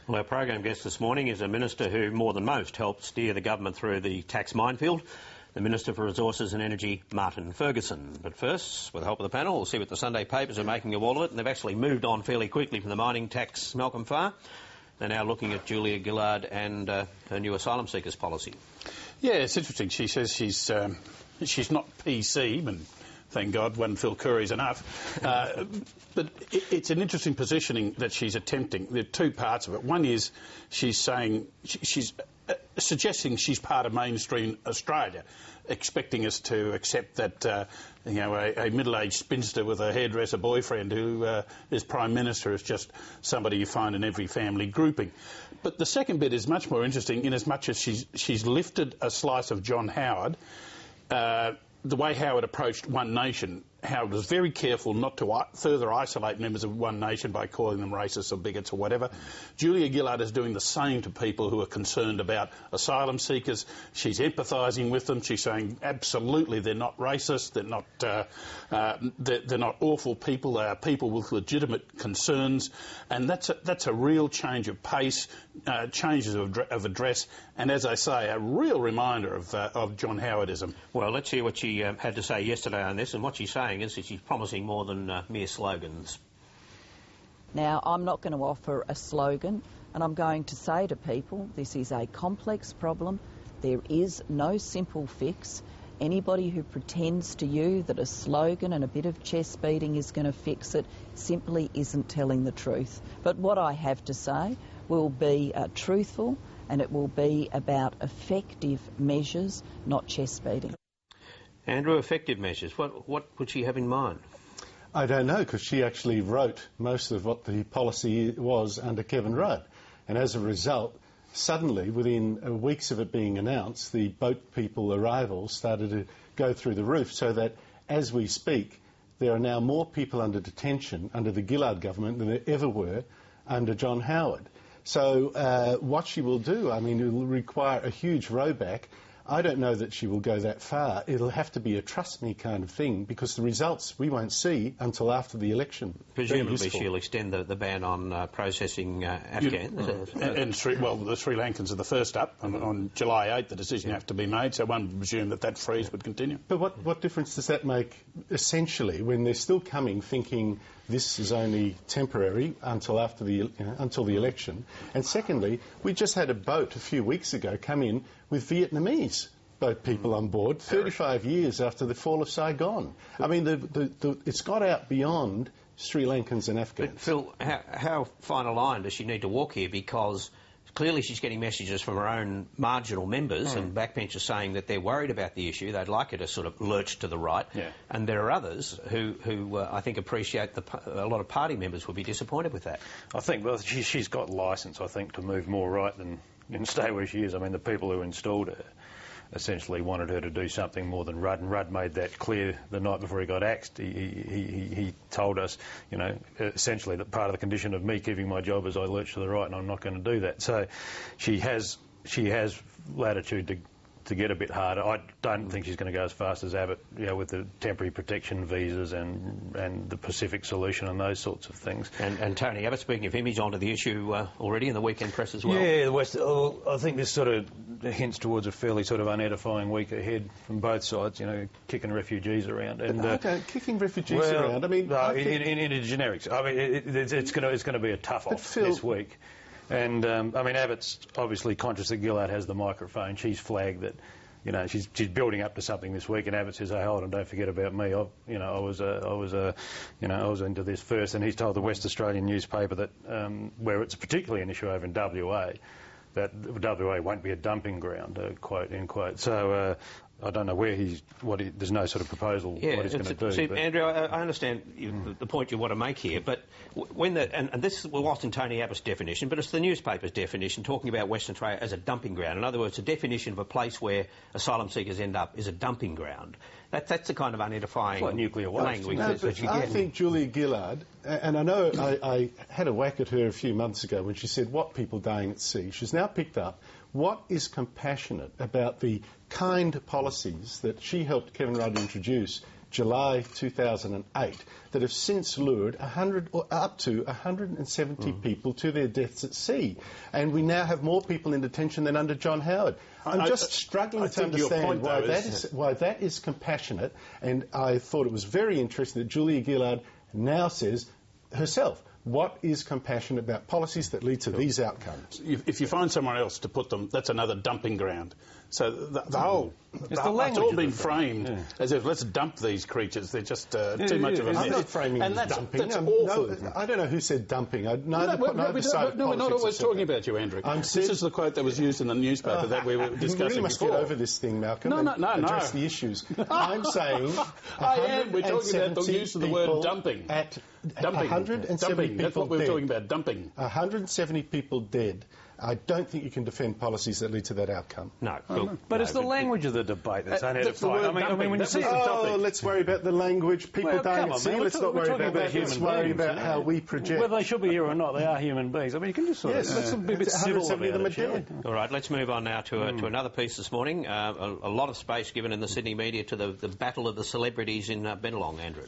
Well, our program guest this morning is a minister who, more than most, helped steer the government through the tax minefield, the Minister for Resources and Energy, Martin Ferguson. But first, with the help of the panel, we'll see what the Sunday papers are making of all of it, and they've actually moved on fairly quickly from the mining tax Malcolm Farr. They're now looking at Julia Gillard and her new asylum seekers policy. Yeah, it's interesting. She says she's not PC, and thank God one Phil Curry's enough. But it's an interesting positioning that she's attempting. There are two parts of it. One is she's saying she's suggesting she's part of mainstream Australia, expecting us to accept that a middle-aged spinster with a hairdresser boyfriend who is Prime Minister is just somebody you find in every family grouping. But the second bit is much more interesting in as much as she's lifted a slice of John Howard. The way Howard approached One Nation, Howard was very careful not to further isolate members of One Nation by calling them racists or bigots or whatever. Julia Gillard is doing the same to people who are concerned about asylum seekers. She's empathising with them. She's saying absolutely they're not racist, they're not awful people, they are people with legitimate concerns, and that's a real change of pace, changes of address, and as I say, a real reminder of John Howardism. Well, let's hear what she had to say yesterday on this, and what she's saying is that she's promising more than mere slogans. Now, I'm not going to offer a slogan, and I'm going to say to people, this is a complex problem. There is no simple fix. Anybody who pretends to you that a slogan and a bit of chest beating is going to fix it simply isn't telling the truth. But what I have to say will be truthful, and it will be about effective measures, not chest beating. Andrew, effective measures. What would she have in mind? I don't know, because she actually wrote most of what the policy was under Kevin Rudd. And as a result, suddenly, within weeks of it being announced, the boat people arrivals started to go through the roof, so that as we speak, there are now more people under detention under the Gillard government than there ever were under John Howard. So what she will do, I mean, it will require a huge rowback. I don't know that she will go that far. It'll have to be a trust me kind of thing, because the results we won't see until after the election. Presumably she'll extend the ban on processing Afghans. The Sri Lankans are the first up. On July 8th the decision has to be made, so one would presume that freeze would continue. But what difference does that make, essentially, when they're still coming thinking this is only temporary until after until the election? And secondly, we just had a boat a few weeks ago come in with Vietnamese boat people on board, 35 years after the fall of Saigon. I mean, it's got out beyond Sri Lankans and Afghans. But Phil, how fine a line does she need to walk here? Because clearly she's getting messages from her own marginal members and backbenchers saying that they're worried about the issue. They'd like her to sort of lurch to the right. Yeah. And there are others who I think appreciate a lot of party members would be disappointed with that. I think, well, she's got licence, I think, to move more right than stay where she is. I mean, the people who installed her essentially wanted her to do something more than Rudd, and Rudd made that clear the night before he got axed. He told us, essentially that part of the condition of me keeping my job is I lurch to the right, and I'm not going to do that. So she has latitude to get a bit harder. I don't think she's going to go as fast as Abbott, with the temporary protection visas and the Pacific solution and those sorts of things. And Tony Abbott, speaking of him, he's onto the issue already in the weekend press as well. Yeah, I think this sort of hints towards a fairly sort of unedifying week ahead from both sides, kicking refugees around. And kicking refugees around, I mean... in a generics. I mean, it's going to be a tough-off this week. And, Abbott's obviously conscious that Gillard has the microphone. She's flagged that, she's building up to something this week, and Abbott says, "Hey, hold on, don't forget about me. I was into this first." And he's told the West Australian newspaper that, where it's particularly an issue over in WA, that WA won't be a dumping ground, quote, end quote. So, I don't know where there's no sort of proposal what he's going to do. See, Andrew, I understand the point you want to make here, but when and this was in Tony Abbott's definition, but it's the newspaper's definition, talking about Western Australia as a dumping ground. In other words, a definition of a place where asylum seekers end up is a dumping ground. That's the kind of unedifying like nuclear waste language that you get. I think Julia Gillard, and I know I had a whack at her a few months ago when she said, "What people dying at sea?" She's now picked up what is compassionate about the kind policies that she helped Kevin Rudd introduce July 2008 that have since lured up to 170 people to their deaths at sea. And we now have more people in detention than under John Howard. I'm just struggling to understand why that is compassionate, and I thought it was very interesting that Julia Gillard now says herself, what is compassion about policies that lead to these outcomes? If you find somewhere else to put them, that's another dumping ground. So the whole... It's all been framed as if, let's dump these creatures. They're just too much of a mess. I'm not framing dumping. That's awful. No, I don't know who said dumping. We're not always talking about you, Andrew. This is the quote that was used in the newspaper that we were discussing You really must before. get over this thing, Malcolm, No. address the issues. I'm saying... We're talking about the use of the word dumping. Dumping. 170 people That's what we were dead. talking about, dumping. 170 people dead. I don't think you can defend policies that lead to that outcome. No. But it's the language of the debate that's unedified. I mean, when you see the topic... let's worry about the language. People dying at sea. Let's not worry about that. Let's worry about how we project. Whether they should be here or not, they are human beings. I mean, you can just sort of... Let's be a bit civil about it, shall we? All right, let's move on now to another piece this morning. A lot of space given in the Sydney media to the battle of the celebrities in Bennelong, Andrew.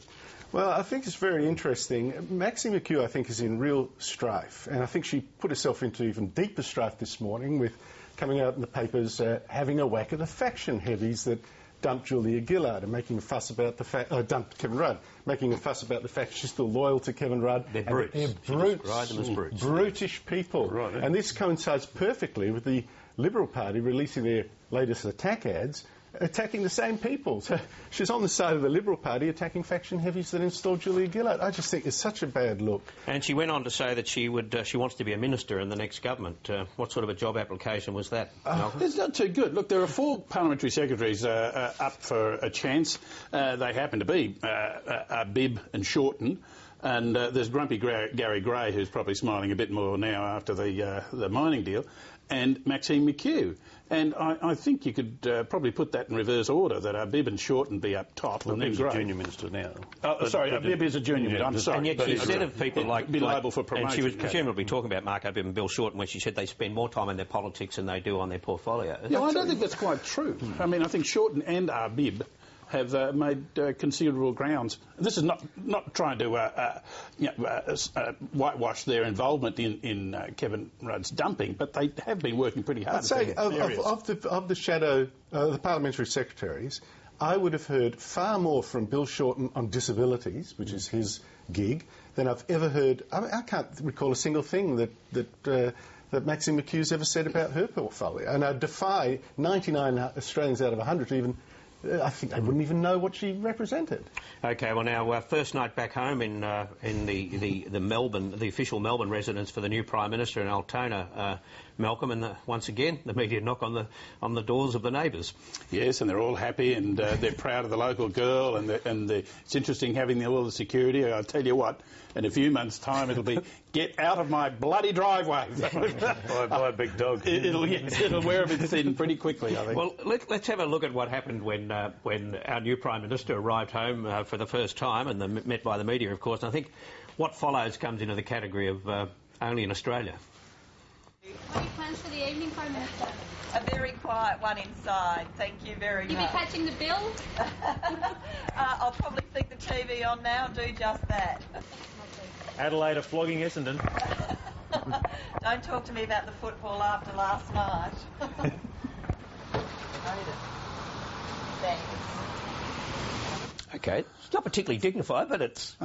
Well, I think it's very interesting. Maxine McHugh, I think, is in real strife, and I think she put herself into even deeper strife this morning with coming out in the papers having a whack at the faction heavies that dumped Julia Gillard and making a fuss about the fact... dumped Kevin Rudd, making a fuss about the fact she's still loyal to Kevin Rudd. They're brutes. They're brutes. Describe them as brutes. Brutish people. Right, and this coincides perfectly with the Liberal Party releasing their latest attack ads, attacking the same people. So she's on the side of the Liberal Party attacking faction heavies that installed Julia Gillard. I just think it's such a bad look. And she went on to say that she wants to be a minister in the next government. What sort of a job application was that, Malcolm? It's not too good. Look, there are 4 parliamentary secretaries up for a chance. They happen to be Bibb and Shorten. And there's grumpy Gary Gray, who's probably smiling a bit more now after the mining deal, and Maxine McHugh. And I think you could probably put that in reverse order, that Bibb and Shorten be up top. Well, and then Bibb's Gray. a junior minister now. Bibb is a junior minister. I'm sorry. And yet she said of people like... Be liable for promotion. And she was presumably talking about Marco Bibb and Bill Shorten when she said they spend more time in their politics than they do on their portfolio. No, I don't think that's quite true. I mean, I think Shorten and Bibb have made considerable grounds. This is not trying to whitewash their involvement in Kevin Rudd's dumping, but they have been working pretty hard. I'd say of the shadow, the parliamentary secretaries, I would have heard far more from Bill Shorten on disabilities, which is his gig, than I've ever heard. I can't recall a single thing that Maxine McHugh's ever said about her portfolio, and I defy 99 Australians out of 100 to even... I think they wouldn't even know what she represented. OK, well now, first night back home in the Melbourne, the official Melbourne residence for the new Prime Minister in Altona, Malcolm, and once again the media knock on the doors of the neighbours. Yes, and they're all happy and they're proud of the local girl, and it's interesting having all the security. I'll tell you what, in a few months' time it'll be get out of my bloody driveway. by a big dog. It'll wear a bit thin pretty quickly, I think. Well, let's have a look at what happened when our new Prime Minister arrived home for the first time and met by the media, of course. And I think what follows comes into the category of only in Australia. What are your plans for the evening, Prime Minister? A very quiet one inside. Thank you very much. You'll be catching the bill? I'll probably flick the TV on now and do just that. Adelaide are flogging Essendon. Don't talk to me about the football after last night. Thanks. OK, it's not particularly dignified, but it's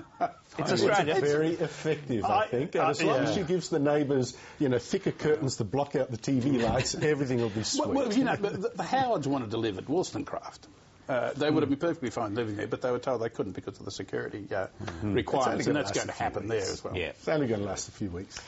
Australia. It's very effective, I think. And as long as she gives the neighbours, thicker curtains to block out the TV lights, everything will be sweet. Well, the Howards wanted to live at Wollstonecraft. They would have been perfectly fine living there, but they were told they couldn't because of the security requirements, and that's going to happen there as well. Yeah. It's only going to last a few weeks.